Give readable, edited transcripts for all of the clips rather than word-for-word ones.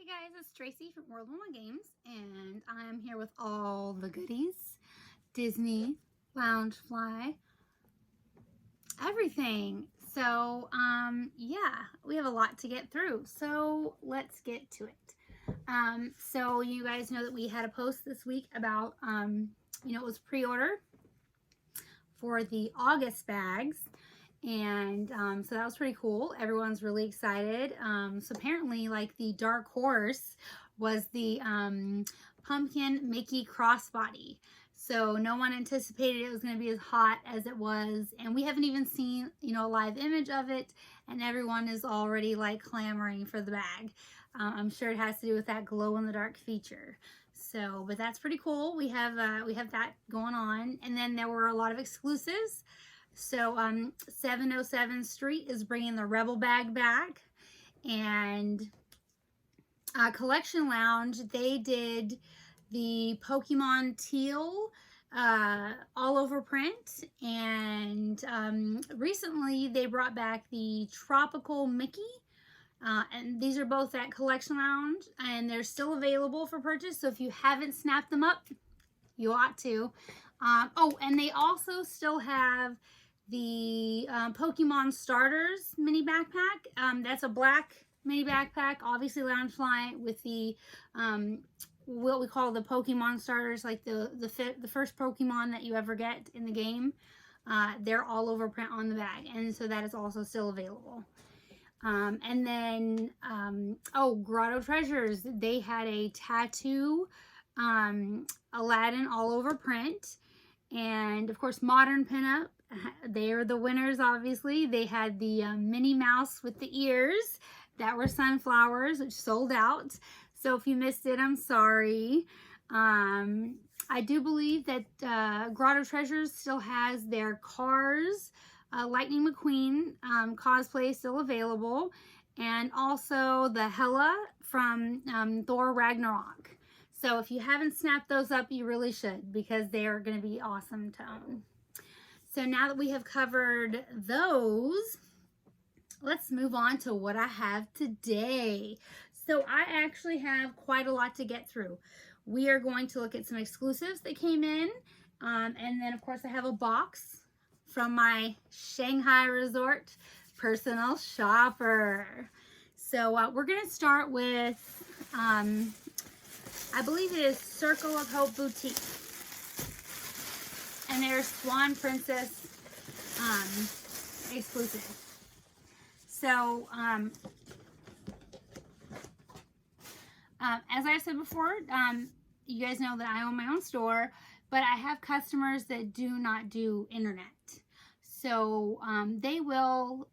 Hey guys, it's Tracy from World One Games, and I'm here with all the goodies. Disney, Loungefly, everything. So, yeah, we have a lot to get through. So let's get to it. So you guys know that we had a post this week about, it was pre-order for the August bags. And so that was pretty cool. Everyone's really excited. So apparently, like, the dark horse was the pumpkin Mickey crossbody. So no one anticipated it was going to be as hot as it was, and we haven't even seen, a live image of it, and everyone is already like clamoring for the bag. I'm sure it has to do with that glow in the dark feature. So, but that's pretty cool. We have that going on, and then there were a lot of exclusives. So 707 Street is bringing the Rebel bag back, and Collection Lounge, they did the Pokemon Teal all over print, and recently they brought back the Tropical Mickey, and these are both at Collection Lounge, and they're still available for purchase. So if you haven't snapped them up, you ought to. Oh, and they also still have the Pokemon Starters mini backpack. That's a black mini backpack, obviously Loungefly, with the what we call the Pokemon Starters, like the first Pokemon that you ever get in the game. They're all over print on the bag, and so that is also still available. And then Grotto Treasures, they had a tattoo Aladdin all over print, and of course Modern Pinup, they are the winners. Obviously they had the Minnie Mouse with the ears that were sunflowers, which sold out. So if you missed it, I'm sorry. I do believe that Grotto Treasures still has their Cars Lightning McQueen cosplay still available, and also the Hela from Thor Ragnarok. So if you haven't snapped those up, you really should, because they are going to be awesome to own. So now that we have covered those, let's move on to what I have today. So I actually have quite a lot to get through. We are going to look at some exclusives that came in, and then of course I have a box from my Shanghai Resort Personal Shopper. So we're going to start with, I believe it is Circle of Hope Boutique. And there's Swan Princess exclusive. So, as I said before, you guys know that I own my own store, but I have customers that do not do internet. So they will,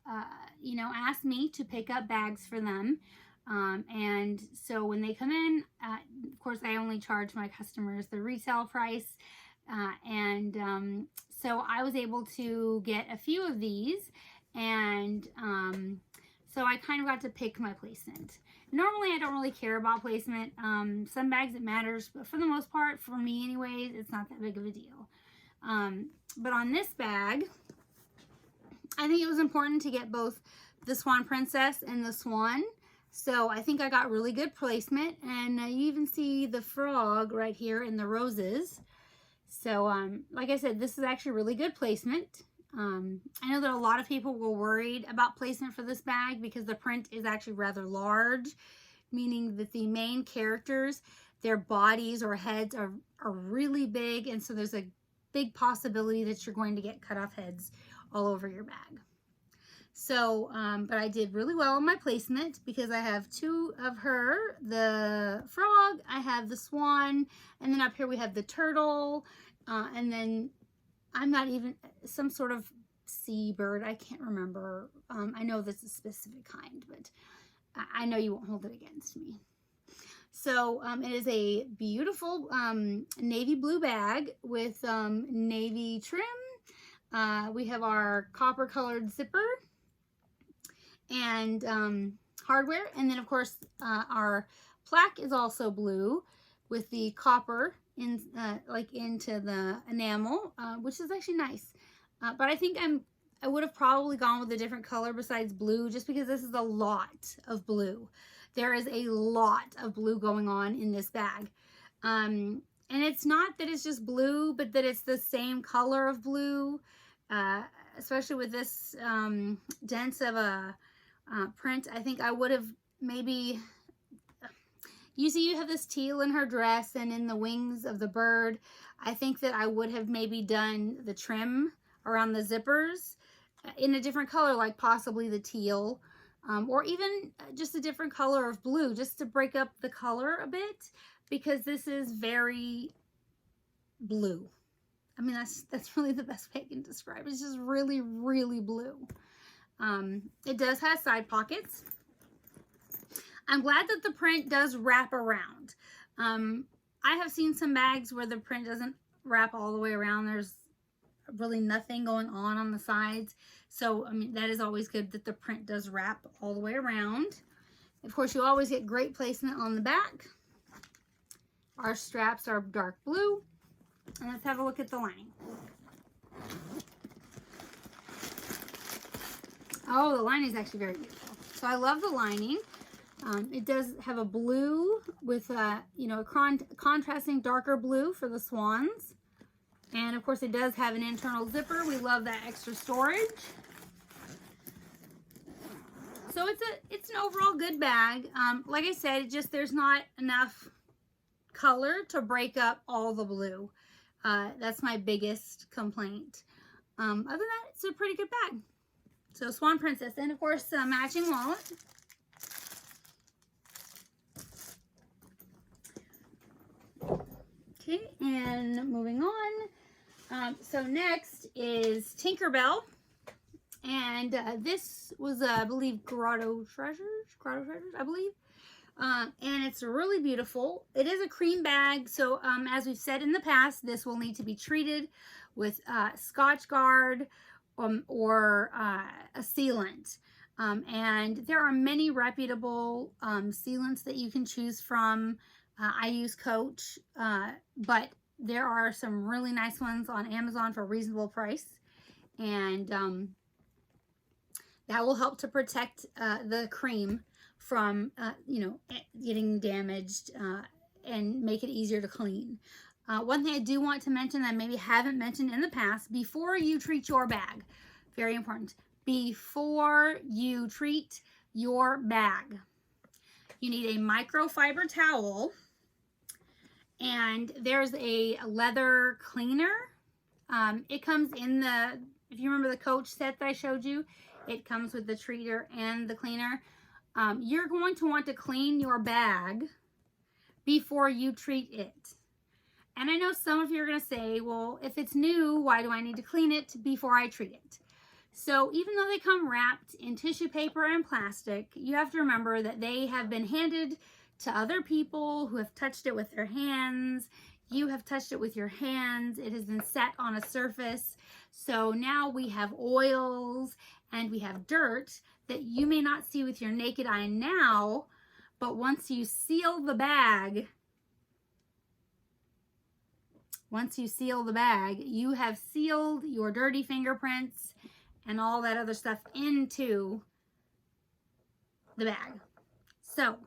ask me to pick up bags for them. And so when they come in, of course, I only charge my customers the retail price. So I was able to get a few of these, and so I kind of got to pick my placement. Normally, I don't really care about placement. Some bags it matters, but for the most part, for me anyways, it's not that big of a deal. But on this bag, I think it was important to get both the Swan Princess and the Swan. So I think I got really good placement, and you even see the frog right here in the roses. So, like I said, this is actually really good placement. I know that a lot of people were worried about placement for this bag because the print is actually rather large, meaning that the main characters, their bodies or heads are really big, and so there's a big possibility that you're going to get cut off heads all over your bag. So, but I did really well in my placement because I have two of her, the frog, I have the swan, and then up here we have the turtle, and then I'm not even, some sort of seabird, I can't remember. I know this is a specific kind, but I know you won't hold it against me. So it is a beautiful navy blue bag with navy trim. We have our copper colored zipper and hardware, and then of course our plaque is also blue with the copper in like into the enamel, which is actually nice. But I think I would have probably gone with a different color besides blue, just because this is a lot of blue. There is a lot of blue going on in this bag. And it's not that it's just blue, but that it's the same color of blue, especially with this dense of a print. I think I would have maybe, you see you have this teal in her dress and in the wings of the bird. I think that I would have maybe done the trim around the zippers in a different color, like possibly the teal, or even just a different color of blue, just to break up the color a bit, because this is very blue. I mean, that's really the best way I can describe it. It's just really, really blue. It does have side pockets. I'm glad that the print does wrap around. I have seen some bags where the print doesn't wrap all the way around. There's really nothing going on the sides. So, I mean, that is always good that the print does wrap all the way around. Of course, you always get great placement on the back. Our straps are dark blue. And let's have a look at the lining. Oh, the lining is actually very beautiful. So I love the lining. It does have a blue with a, you know, contrasting darker blue for the swans. And of course it does have an internal zipper. We love that extra storage. So it's an overall good bag. Like I said, there's not enough color to break up all the blue. That's my biggest complaint. Other than that, it's a pretty good bag. So Swan Princess, and of course a matching wallet. Okay, and moving on. So next is Tinkerbell, and this was I believe Grotto Treasures, I believe. And it's really beautiful. It is a cream bag, so as we've said in the past, this will need to be treated with Scotch Guard or a sealant. And there are many reputable sealants that you can choose from. I use Coach, but there are some really nice ones on Amazon for a reasonable price. And that will help to protect the cream from, you know, getting damaged and make it easier to clean. One thing I do want to mention that I maybe haven't mentioned in the past, before you treat your bag, very important, before you treat your bag, you need a microfiber towel, and there's a leather cleaner. It comes in the, if you remember the Coach set that I showed you, it comes with the treater and the cleaner. You're going to want to clean your bag before you treat it. And I know some of you are going to say, well, if it's new, why do I need to clean it before I treat it? So even though they come wrapped in tissue paper and plastic, you have to remember that they have been handed to other people who have touched it with their hands. You have touched it with your hands. It has been set on a surface. So now we have oils and we have dirt that you may not see with your naked eye now, but once you seal the bag, you have sealed your dirty fingerprints and all that other stuff into the bag. So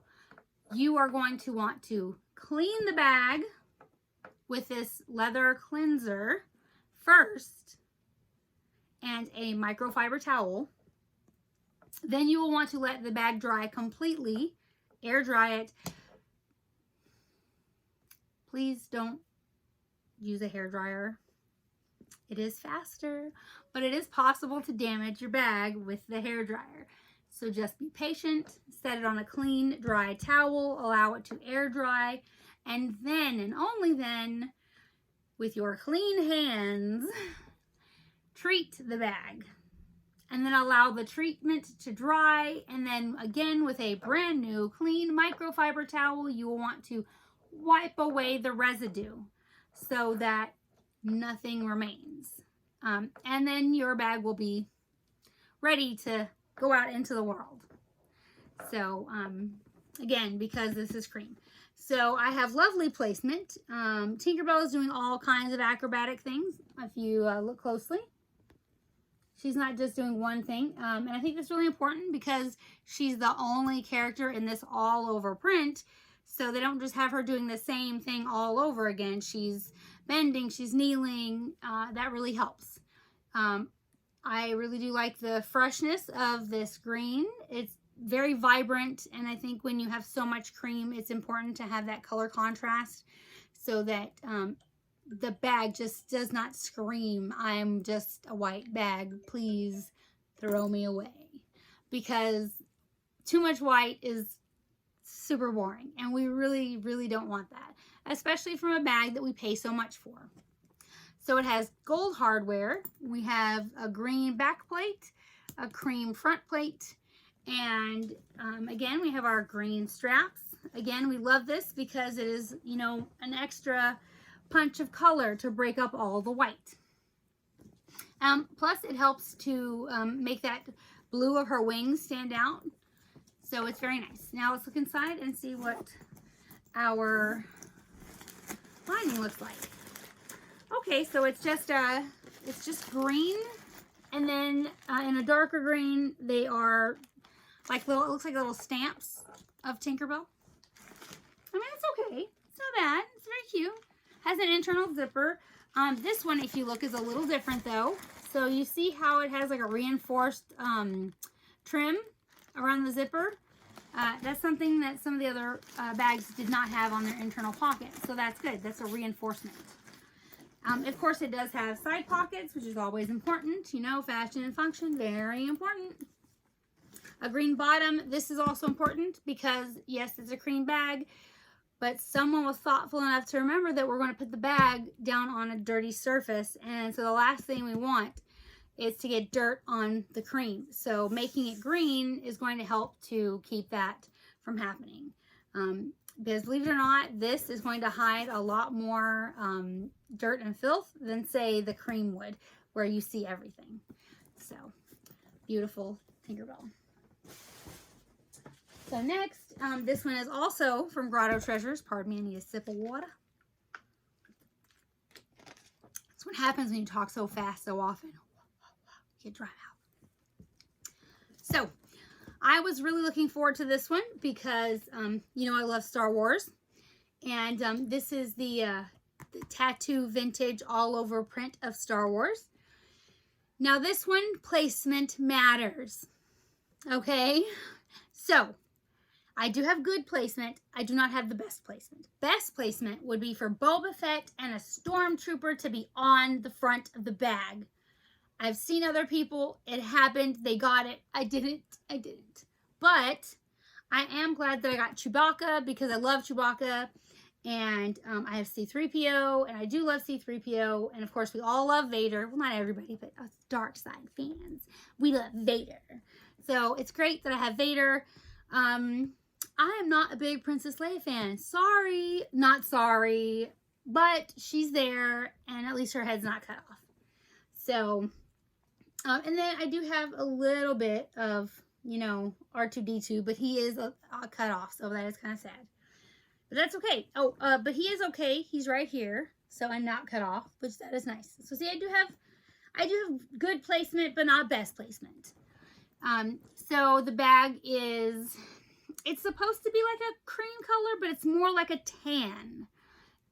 you are going to want to clean the bag with this leather cleanser first and a microfiber towel. Then you will want to let the bag dry completely, air dry it. Please don't use a hair dryer. It is faster, but it is possible to damage your bag with the hair dryer. So just be patient, set it on a clean, dry towel, allow it to air dry, and then, and only then, with your clean hands, treat the bag. And then allow the treatment to dry, and then again with a brand new clean microfiber towel, you will want to wipe away the residue so that nothing remains. And then your bag will be ready to go out into the world. So again, because this is cream. So I have lovely placement. Tinkerbell is doing all kinds of acrobatic things. If you look closely, She's not just doing one thing. And I think that's really important because she's the only character in this all over print. So they don't just have her doing the same thing all over again. She's bending, she's kneeling. That really helps. I really do like the freshness of this green. It's very vibrant, and I think when you have so much cream, it's important to have that color contrast so that the bag just does not scream, I'm just a white bag, please throw me away. Because too much white is super boring, and we really, really don't want that, especially from a bag that we pay so much for. So it has gold hardware. We have a green back plate, a cream front plate, and again, we have our green straps. Again, we love this because it is, you know, an extra punch of color to break up all the white. Plus, it helps to make that blue of her wings stand out. So it's very nice. Now let's look inside and see what our lining looks like. Okay, so it's just green, and then in a darker green, they are like little, it looks like little stamps of Tinkerbell. I mean, it's okay. It's not bad. It's very cute. Has an internal zipper. This one, if you look, is a little different though. So you see how it has like a reinforced trim around the zipper. That's something that some of the other bags did not have on their internal pocket. So that's good. That's a reinforcement. Of course, it does have side pockets, which is always important. You know, fashion and function, very important. A green bottom. This is also important because, yes, it's a cream bag, but someone was thoughtful enough to remember that we're going to put the bag down on a dirty surface. And so the last thing we want is to get dirt on the cream. So making it green is going to help to keep that from happening. Because believe it or not, this is going to hide a lot more dirt and filth than, say, the cream would, where you see everything. So, beautiful Tinkerbell. So next, this one is also from Grotto Treasures. Pardon me, I need a sip of water. That's what happens when you talk so fast so often. You get dry mouth. So, I was really looking forward to this one because, you know, I love Star Wars. And this is the tattoo vintage all over print of Star Wars. Now this one, placement matters. Okay? So, I do have good placement. I do not have the best placement. Best placement would be for Boba Fett and a stormtrooper to be on the front of the bag. I've seen other people. It happened. They got it. I didn't. But I am glad that I got Chewbacca because I love Chewbacca. And I have C-3PO. And I do love C-3PO. And of course, we all love Vader. Well, not everybody, but us dark side fans. We love Vader. So it's great that I have Vader. I am not a big Princess Leia fan. Sorry. Not sorry. But she's there. And at least her head's not cut off. So... and then I do have a little bit of, you know, R2-D2, but he is cut off, so that is kind of sad. But that's okay. Oh, but he is okay. He's right here, so I'm not cut off, which that is nice. So see, I do have good placement, but not best placement. So the bag is, it's supposed to be like a cream color, but it's more like a tan.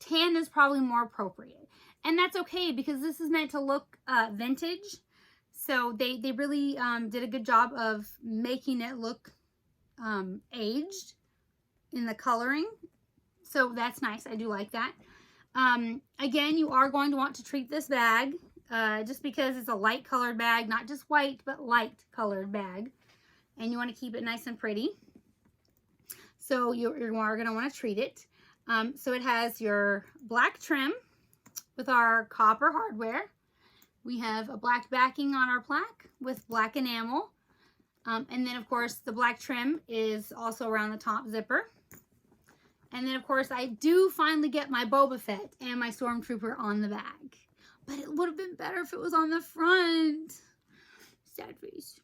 Tan is probably more appropriate, and that's okay because this is meant to look vintage. So they really did a good job of making it look aged in the coloring. So that's nice. I do like that. Again, you are going to want to treat this bag just because it's a light colored bag, not just white, but light colored bag. And you want to keep it nice and pretty. So you are going to want to treat it. So it has your black trim with our copper hardware. We have a black backing on our plaque with black enamel. And then, of course, the black trim is also around the top zipper. And then, of course, I do finally get my Boba Fett and my Stormtrooper on the bag. But it would have been better if it was on the front. Sad face.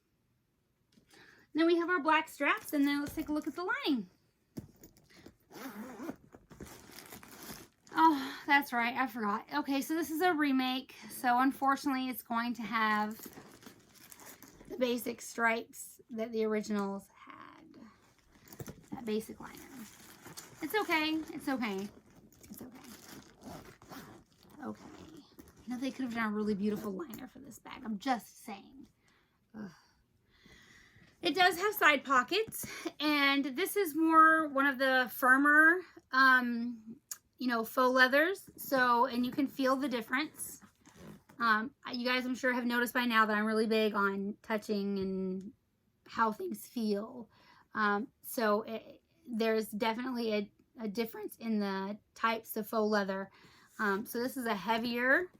Then we have our black straps, and then let's take a look at the lining. Oh, that's right. I forgot. Okay, so this is a remake. So, unfortunately, it's going to have the basic stripes that the originals had. That basic liner. It's okay. It's okay. It's okay. Okay. You know, they could have done a really beautiful liner for this bag. I'm just saying. Ugh. It does have side pockets, and this is more one of the firmer, you know, faux leathers. So, and you can feel the difference. You guys, I'm sure, have noticed by now that I'm really big on touching and how things feel. There's definitely a difference in the types of faux leather. So this is a heavier,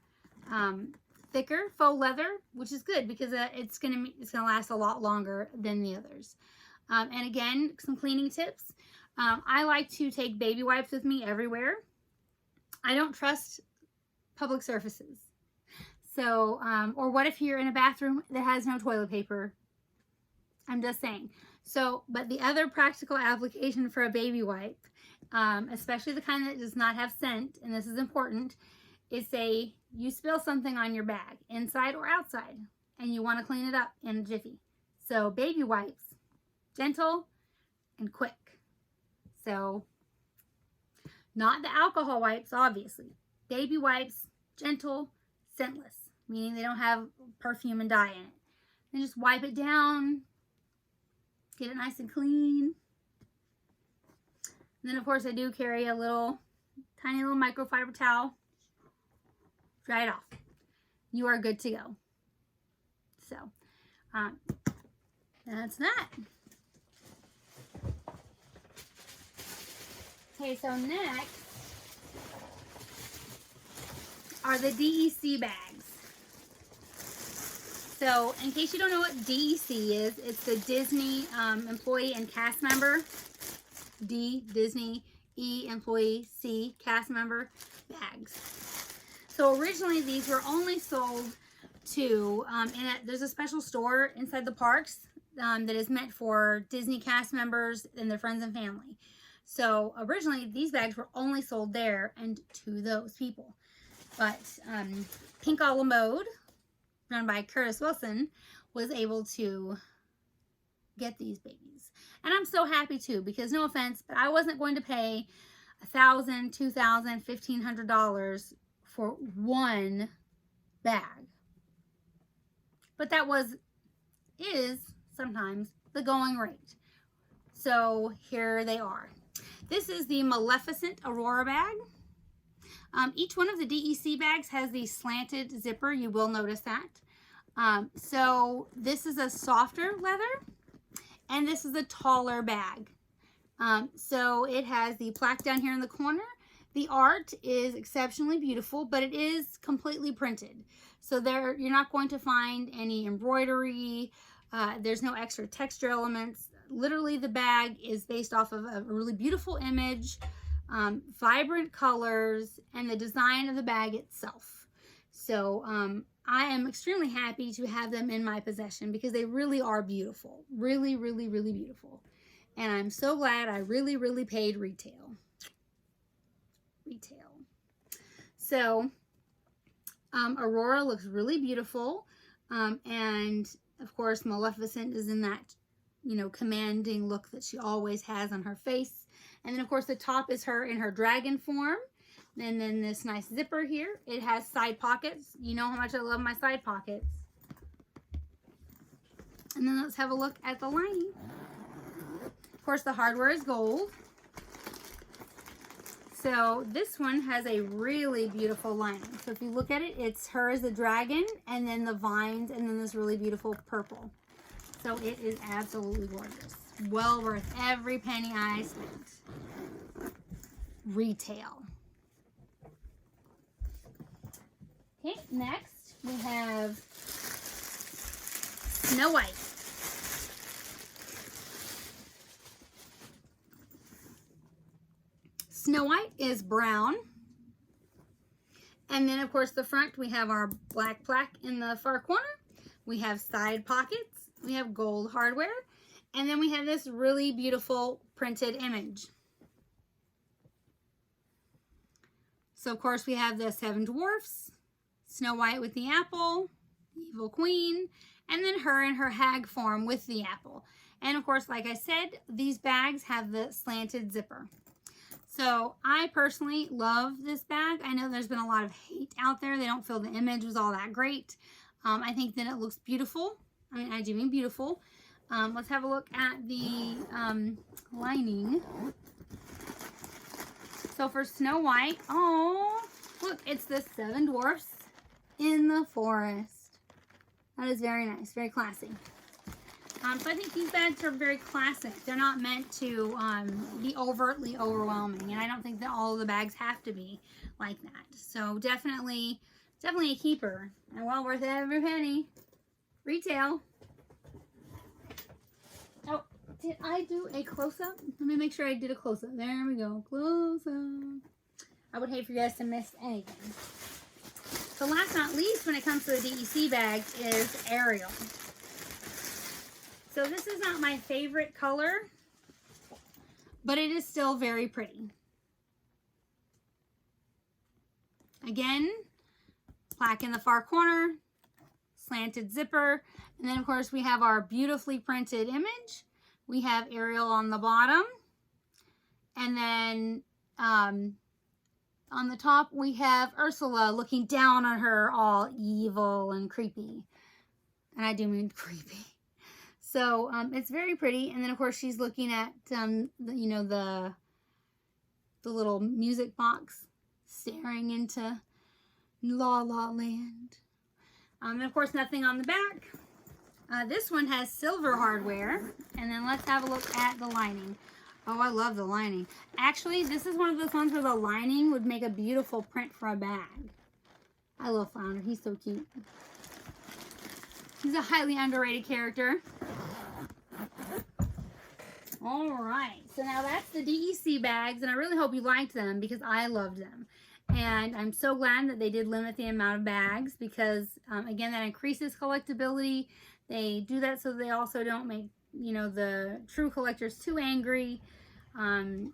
thicker faux leather, which is good because it's gonna last a lot longer than the others. And again, some cleaning tips. I like to take baby wipes with me everywhere. I don't trust public surfaces. So, or what if you're in a bathroom that has no toilet paper? I'm just saying. So, but the other practical application for a baby wipe, especially the kind that does not have scent, and this is important, is say you spill something on your bag, inside or outside, and you want to clean it up in a jiffy. So baby wipes, gentle and quick. So not the alcohol wipes, obviously. Baby wipes, gentle, scentless, meaning they don't have perfume and dye in it. Then just wipe it down, get it nice and clean. And then of course I do carry a tiny little microfiber towel. Dry it off. You are good to go. So, that's that. Okay, so next are the DEC bags. So, in case you don't know what DEC is, it's the Disney employee and cast member. D, Disney, E, employee, C, cast member bags. So originally these were only sold to, there's a special store inside the parks that is meant for Disney cast members and their friends and family. So originally these bags were only sold there and to those people. But Pink a la Mode, run by Curtis Wilson, was able to get these babies. And I'm so happy too, because no offense, but I wasn't going to pay $1,000, $2,000, $1,500 for one bag. But that is sometimes the going rate. So here they are. This is the Maleficent Aurora Bag. Each one of the DEC bags has the slanted zipper. You will notice that. So this is a softer leather, and this is a taller bag. So it has the plaque down here in the corner. The art is exceptionally beautiful, but it is completely printed. So you're not going to find any embroidery. There's no extra texture elements. Literally, the bag is based off of a really beautiful image, vibrant colors, and the design of the bag itself. So I am extremely happy to have them in my possession because they really are beautiful. Really, really, really beautiful. And I'm so glad I really, really paid retail. So Aurora looks really beautiful, and of course Maleficent is in that, you know, commanding look that she always has on her face. And then of course the top is her in her dragon form, and then this nice zipper here. It has side pockets. You know how much I love my side pockets. And then let's have a look at the lining. Of course the hardware is gold. So this one has a really beautiful lining. So if you look at it, it's her as a dragon, and then the vines, and then this really beautiful purple. So it is absolutely gorgeous. Well worth every penny I spent. Retail. Okay, next we have Snow White. Snow White is brown. And then, of course, the front, we have our black plaque in the far corner. We have side pockets. We have gold hardware. And then we have this really beautiful printed image. So, of course, we have the 7 dwarfs, Snow White with the apple, the evil queen, and then her in her hag form with the apple. And of course, like I said, these bags have the slanted zipper. So I personally love this bag. I know there's been a lot of hate out there. They don't feel the image was all that great. I think that it looks beautiful. I mean, I do mean beautiful. Let's have a look at the lining. So for Snow White, oh, look, it's the 7 dwarfs in the forest. That is very nice, very classy. So I think these bags are very classic. They're not meant to be overtly overwhelming, and I don't think that all of the bags have to be like that. So definitely a keeper, and well worth every penny. Retail. Oh, did I do a close-up? Let me make sure I did a close-up. There we go, close-up. I would hate for you guys to miss anything. So last but not least, when it comes to the DEC bags, is Ariel. So this is not my favorite color, but it is still very pretty. Again, plaque in the far corner, slanted zipper, and then of course we have our beautifully printed image. We have Ariel on the bottom, and then on the top we have Ursula looking down on her, all evil and creepy. And I do mean creepy. So it's very pretty, and then of course she's looking at the little music box, staring into La La Land. And of course nothing on the back. This one has silver hardware, and then let's have a look at the lining. Oh, I love the lining. Actually, this is one of those ones where the lining would make a beautiful print for a bag. I love Flounder. He's so cute. He's a highly underrated character. Alright, so now that's the DEC bags, and I really hope you liked them because I loved them. And I'm so glad that they did limit the amount of bags because, again, that increases collectability. They do that so they also don't make, the true collectors too angry. And,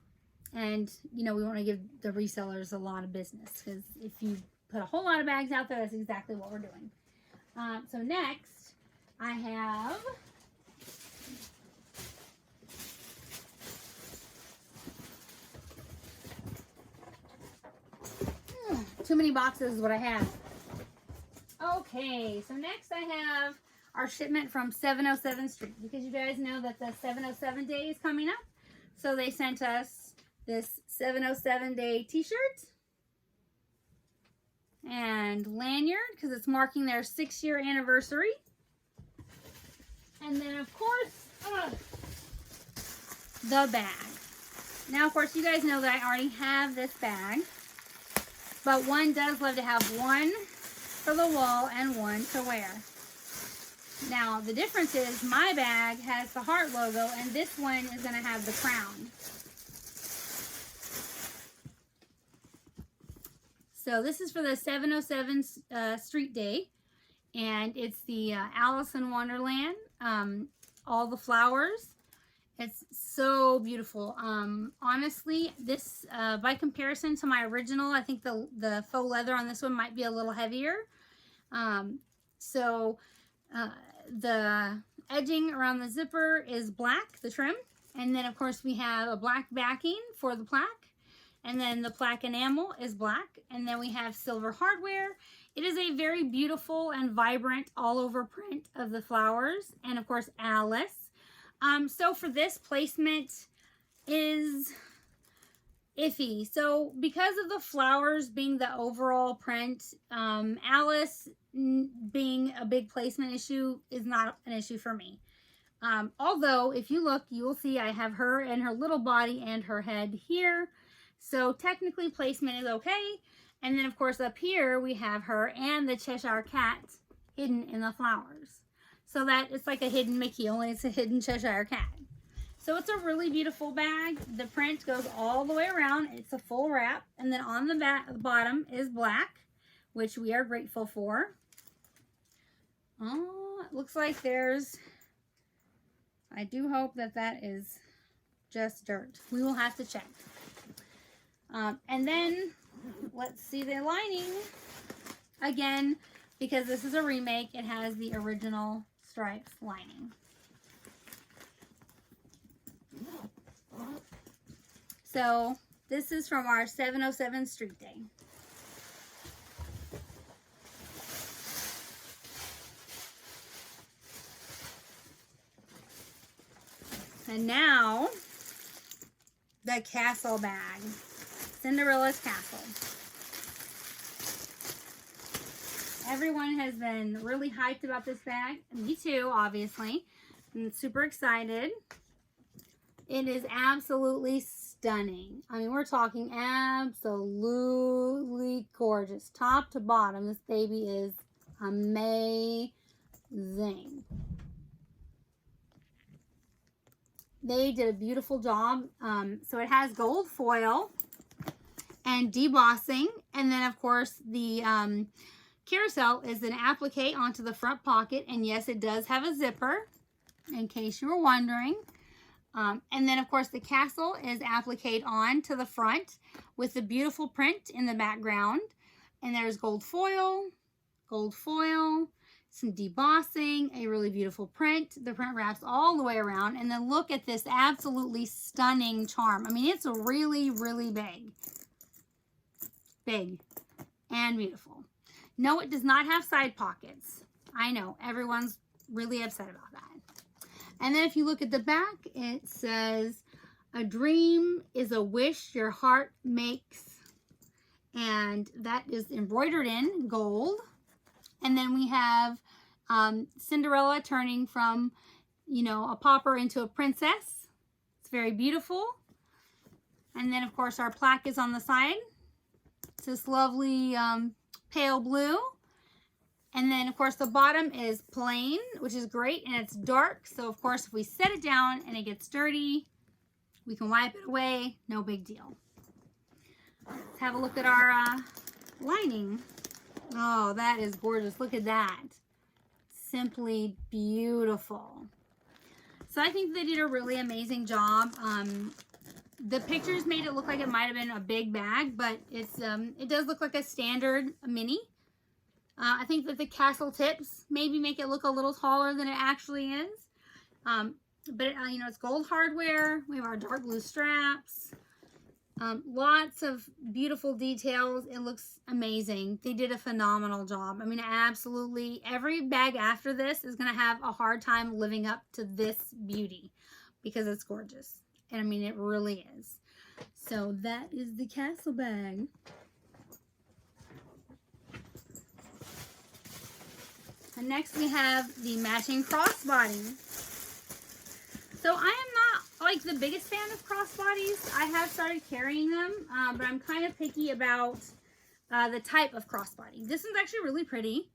we want to give the resellers a lot of business because if you put a whole lot of bags out there, that's exactly what we're doing. So next, I have too many boxes is what I have. Okay, so next I have our shipment from 707 Street because you guys know that the 707 day is coming up. So they sent us this 707 day t-shirt and lanyard because it's marking their 6-year anniversary. And then of course, the bag. Now of course you guys know that I already have this bag, but one does love to have one for the wall and one to wear. Now the difference is my bag has the heart logo and this one is going to have the crown. So this is for the 707 Street Day, and it's the Alice in Wonderland, all the flowers. It's so beautiful. Honestly, this, by comparison to my original, I think the faux leather on this one might be a little heavier. The edging around the zipper is black, the trim. And then, of course, we have a black backing for the plaque. And then the plaque enamel is black. And then we have silver hardware. It is a very beautiful and vibrant all-over print of the flowers. And, of course, Alice. So for this, placement is iffy. So because of the flowers being the overall print, Alice being a big placement issue is not an issue for me. Although, if you look, you will see I have her and her little body and her head here. So technically placement is okay. And then of course up here we have her and the Cheshire Cat hidden in the flowers. So that it's like a hidden Mickey, only it's a hidden Cheshire Cat. So it's a really beautiful bag. The print goes all the way around. It's a full wrap. And then on the bottom is black, which we are grateful for. Oh, it looks like there's, I do hope that that is just dirt. We will have to check. And then let's see the lining. Again, because this is a remake, it has the original stripes lining. So this is from our 707 Street Day. And now, the Castle bag. Cinderella's Castle. Everyone has been really hyped about this bag. Me too, obviously. I'm super excited. It is absolutely stunning. I mean, we're talking absolutely gorgeous. Top to bottom, this baby is amazing. They did a beautiful job. So it has gold foil and debossing. And then, of course, the carousel is an applique onto the front pocket. And yes, it does have a zipper, in case you were wondering. And then, of course, the castle is appliqued on to the front with the beautiful print in the background. And there's gold foil, some debossing, a really beautiful print. The print wraps all the way around. And then look at this absolutely stunning charm. I mean, it's really, really big. Big and beautiful. No, it does not have side pockets. I know, everyone's really upset about that. And then if you look at the back, it says, a dream is a wish your heart makes. And that is embroidered in gold. And then we have Cinderella turning from, you know, a pauper into a princess. It's very beautiful. And then, of course, our plaque is on the side. It's this lovely pale blue. And then, of course, the bottom is plain, which is great, and it's dark. So, of course, if we set it down and it gets dirty, we can wipe it away. No big deal. Let's have a look at our lining. Oh, that is gorgeous. Look at that. Simply beautiful. So I think they did a really amazing job. The pictures made it look like it might have been a big bag, but it's it does look like a standard mini. I think that the castle tips maybe make it look a little taller than it actually is. But you know, it's gold hardware. We have our dark blue straps. Lots of beautiful details. It looks amazing. They did a phenomenal job. I mean, absolutely every bag after this is going to have a hard time living up to this beauty because it's gorgeous. And I mean, it really is. So that is the castle bag. And next we have the matching crossbody. So I am not like the biggest fan of crossbodies. I have started carrying them, but I'm kind of picky about the type of crossbody. This one's actually really pretty.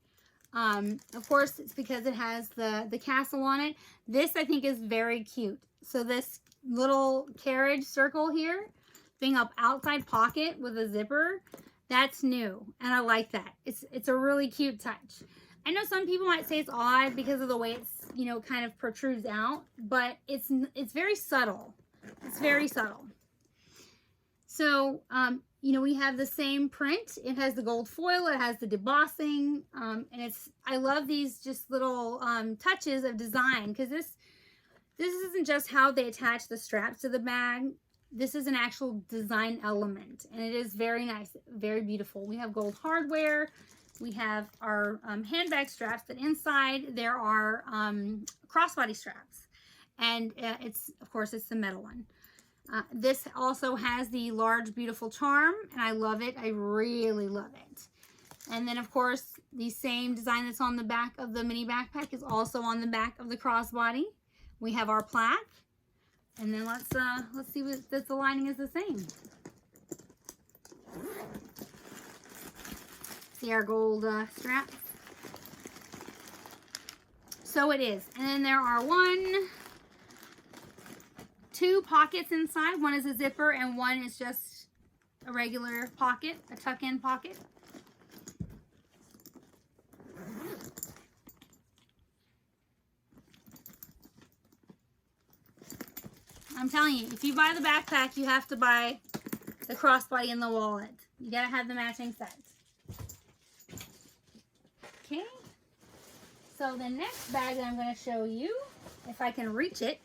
Of course, it's because it has the castle on it. This I think is very cute. So this little carriage circle here, being up outside pocket with a zipper, that's new, and I like that. It's a really cute touch. I know some people might say it's odd because of the way it's, you know, kind of protrudes out, but it's very subtle. It's very subtle. So, you know, we have the same print. It has the gold foil. It has the debossing. And I love these just little touches of design because this isn't just how they attach the straps to the bag. This is an actual design element, and it is very nice, very beautiful. We have gold hardware. We have our handbag straps, but inside there are crossbody straps. And of course, it's the metal one. This also has the large, beautiful charm, and I love it. I really love it. And then, of course, the same design that's on the back of the mini backpack is also on the back of the crossbody. We have our plaque. And then let's see if the lining is the same. See our gold strap. So it is. And then there are two pockets inside. One is a zipper and one is just a regular pocket, a tuck-in pocket. I'm telling you, if you buy the backpack, you have to buy the crossbody and the wallet. You gotta have the matching sets. Okay. So the next bag that I'm going to show you, if I can reach it.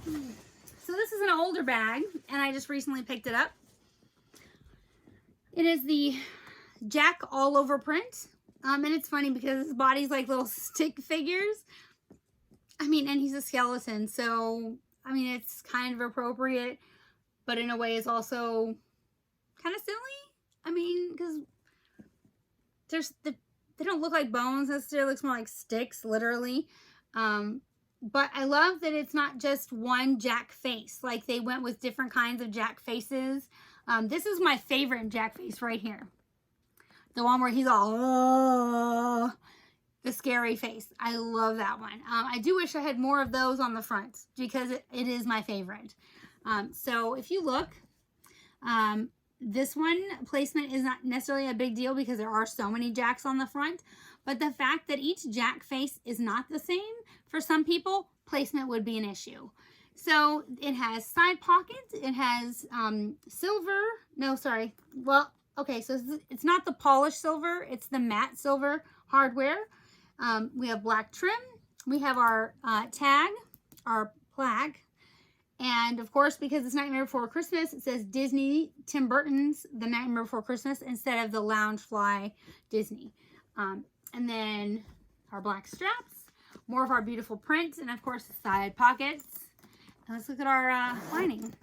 So this is an older bag, and I just recently picked it up. It is the Jack all over print. And it's funny because his body's like little stick figures. I mean, and he's a skeleton, so, I mean, it's kind of appropriate, but in a way it's also kind of silly. I mean, because they don't look like bones necessarily, it looks more like sticks, literally. But I love that it's not just one Jack face. Like, they went with different kinds of Jack faces. This is my favorite Jack face right here. The one where he's all, the scary face. I love that one. I do wish I had more of those on the front because it is my favorite. So if you look, this one placement is not necessarily a big deal because there are so many Jacks on the front. But the fact that each Jack face is not the same, for some people, placement would be an issue. So it has side pockets. It has silver. No, sorry. Well, okay, so it's not the polished silver. It's the matte silver hardware. We have black trim. We have our tag, our plaque. And, of course, because it's Nightmare Before Christmas, it says Disney Tim Burton's The Nightmare Before Christmas instead of the Loungefly Disney. And then our black straps. More of our beautiful print. And, of course, the side pockets. And let's look at our lining.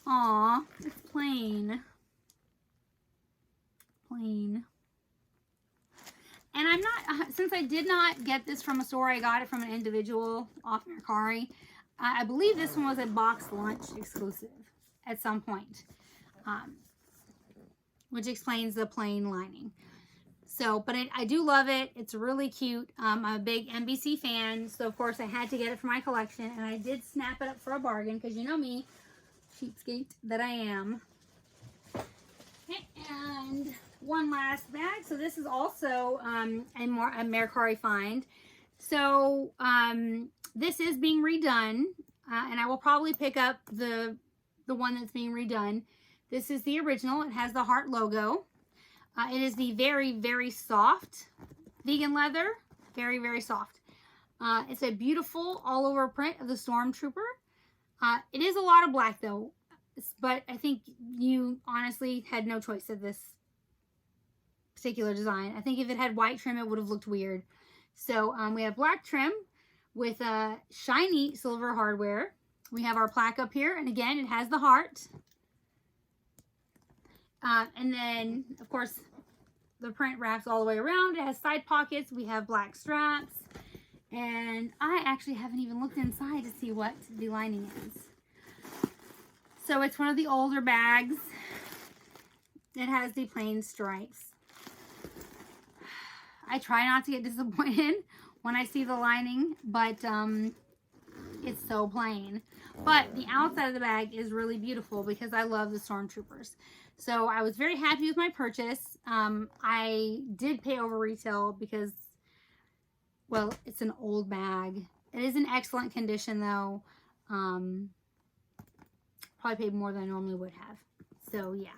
Aw, it's plain. Plain. And I'm not, since I did not get this from a store, I got it from an individual off Mercari. I believe this one was a box lunch exclusive at some point, which explains the plain lining. So, but I do love it. It's really cute. I'm a big NBC fan, so of course I had to get it for my collection, and I did snap it up for a bargain because you know me, cheapskate that I am. And one last bag. So this is also a Mercari find. So this is being redone, and I will probably pick up the one that's being redone. This is the original. It has the heart logo. It is the very, very soft vegan leather. Very, very soft. It's a beautiful all over print of the Stormtrooper. It is a lot of black though, but I think you honestly had no choice of this particular design. I think if it had white trim, it would have looked weird. So we have black trim with shiny silver hardware. We have our plaque up here, and again, it has the heart. And then, of course, the print wraps all the way around. It has side pockets. We have black straps. And I actually haven't even looked inside to see what the lining is. So it's one of the older bags. It has the plain stripes. I try not to get disappointed when I see the lining, but it's so plain. But the outside of the bag is really beautiful because I love the Stormtroopers. So I was very happy with my purchase. I did pay over retail because, well, it's an old bag. It is in excellent condition though. Probably paid more than I normally would have. So yeah.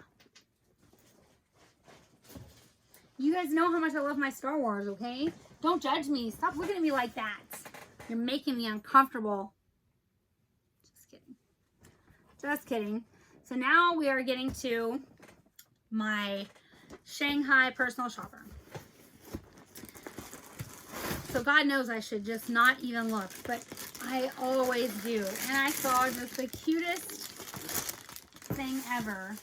You guys know how much I love my Star Wars, okay? Don't judge me. Stop looking at me like that. You're making me uncomfortable. Just kidding. Just kidding. So now we are getting to my Shanghai Personal Shopper. So God knows I should just not even look, but I always do. And I saw just the cutest thing ever.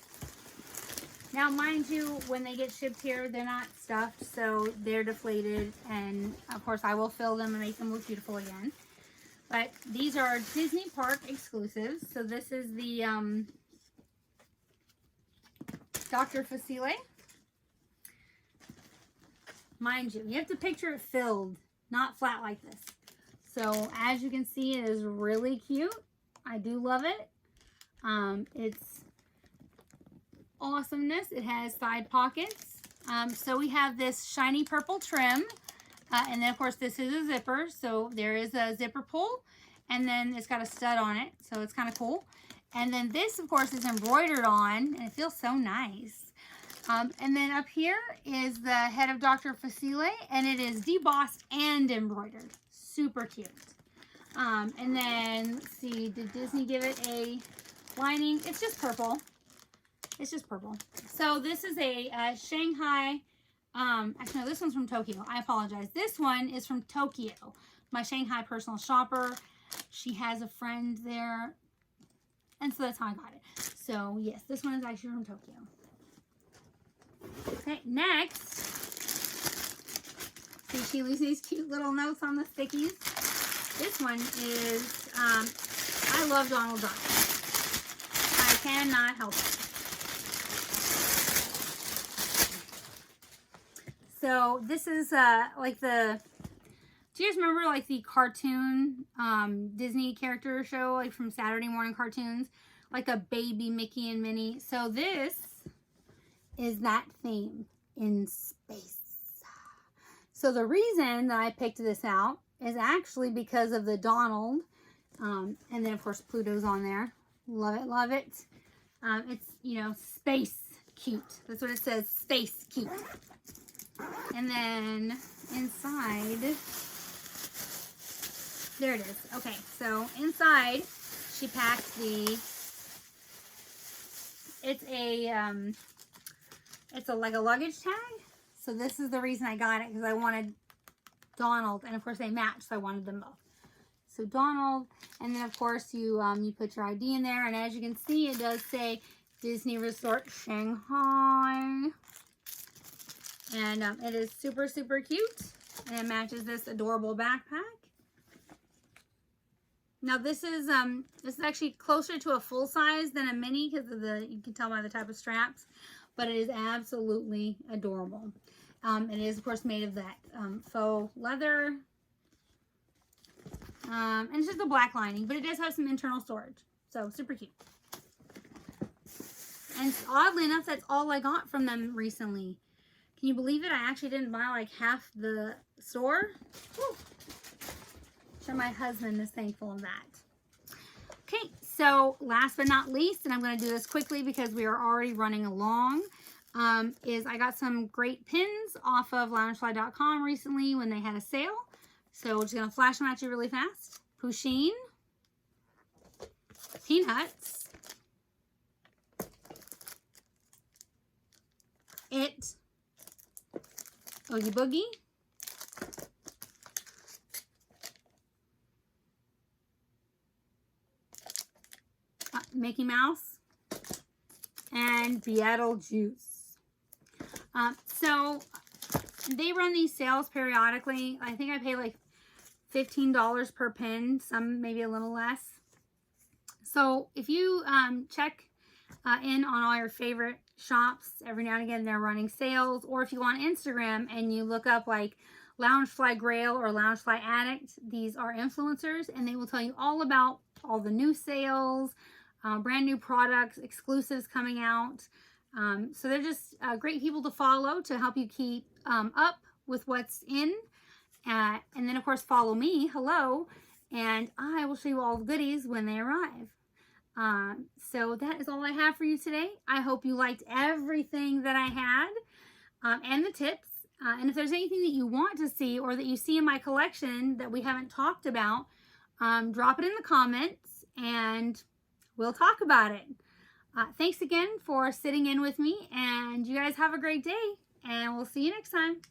Now, mind you, when they get shipped here, they're not stuffed, so they're deflated. And, of course, I will fill them and make them look beautiful again. But these are Disney Park exclusives. So this is the Dr. Facile. Mind you, you have to picture it filled, not flat like this. So, as you can see, it is really cute. I do love it. It's awesomeness. It has side pockets. So we have this shiny purple trim. And then, of course, this is a zipper. So there is a zipper pull. And then it's got a stud on it. So it's kind of cool. And then this, of course, is embroidered on. And it feels so nice. And then up here is the head of Dr. Facile, and it is debossed and embroidered. Super cute. And then, let's see, did Disney give it a lining? It's just purple. It's just purple. So this is a Shanghai, actually no, this one's from Tokyo. I apologize. This one is from Tokyo. My Shanghai Personal Shopper. She has a friend there. And so that's how I got it. So yes, this one is actually from Tokyo. Okay, next. See, she leaves these cute little notes on the stickies. This one is, I love Donald Duck. I cannot help it. So this is like the, do you guys remember like the cartoon Disney character show, like from Saturday morning cartoons? Like a baby Mickey and Minnie. So this is that theme in space. So the reason that I picked this out is actually because of the Donald. And then of course Pluto's on there. Love it, love it. It's, you know, space cute. That's what it says, space cute. And then inside, there it is. Okay, so inside she packed the, it's like a luggage tag. So this is the reason I got it, because I wanted Donald, and of course they match, so I wanted them both. So Donald, and then of course you you put your ID in there, and as you can see, it does say Disney Resort Shanghai. And it is super, super cute. And it matches this adorable backpack. Now this is actually closer to a full size than a mini because of the, you can tell by the type of straps, but it is absolutely adorable. It is of course made of that faux leather. And it's just a black lining, but it does have some internal storage. So super cute. And oddly enough, that's all I got from them recently. Can you believe it? I actually didn't buy like half the store. Whew. Sure, my husband is thankful of that. Okay, so last but not least, and I'm going to do this quickly because we are already running along, is I got some great pins off of Loungefly.com recently when they had a sale. So we're just going to flash them at you really fast. Pusheen, Peanuts, It, Oogie Boogie, Mickey Mouse, and Beetlejuice. So they run these sales periodically. I think I pay like $15 per pin, some maybe a little less. So if you check in on all your favorite shops, every now and again they're running sales, or if you go on Instagram and you look up like Loungefly Grail or Loungefly Addict, these are influencers and they will tell you all about all the new sales, brand new products, exclusives coming out. So they're just great people to follow to help you keep up with what's in. And then of course follow me, hello, and I will show you all the goodies when they arrive. So that is all I have for you today. I hope you liked everything that I had and the tips. And if there's anything that you want to see or that you see in my collection that we haven't talked about, drop it in the comments and we'll talk about it. Thanks again for sitting in with me, and you guys have a great day, and we'll see you next time.